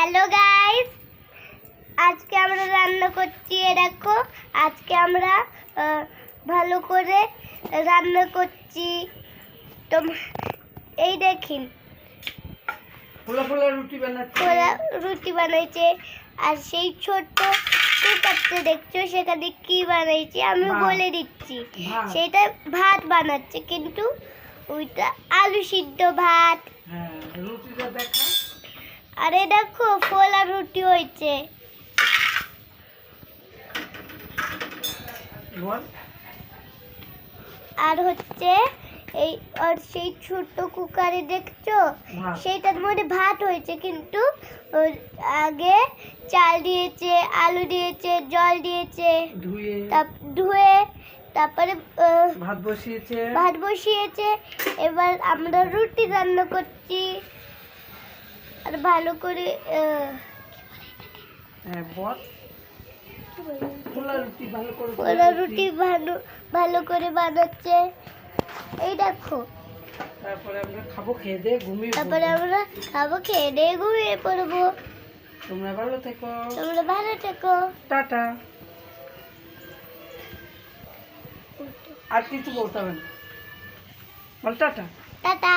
Hello guys, আজকে আমরা রান্না করছি। দেখো, আজকে আমরা ভালো করে রান্না করছি। তো এই দেখিন, ফোলা ফোলা রুটি বানাচ্ছে। রুটি বানাইছে। আর সেই ছোট্ট কুকারটা দেখছো, সেখানে কি বানাইছে আমি বলে দিচ্ছি। সেটা ভাত বানাচ্ছে, কিন্তু ওইটা আলু সিদ্ধ ভাত। হ্যাঁ, রুটিটা দেখা। আরে দেখো, ফোলা রুটি হয়েছে। আর হচ্ছে এই আর সেই ছোট্ট কুকারে দেখছো, সেইটার মধ্যে ভাত হয়েছে, কিন্তু আগে চাল দিয়েছে, আলু দিয়েছে, জল দিয়েছে, ধুয়ে তারপরে ভাত বসিয়েছে। এবার আমরা রুটি রান্না করছি। আর ভালো করে ফোলা রুটি ভালো করে বানাচ্ছে। এই দেখো, তারপরে আমরা খাবো, খেয়ে দিয়ে ঘুমিয়ে পড়বো। তোমরা ভালো থেকো। টাটা। আর কিছু বলতে হবে না, বল টাটা। টাটা।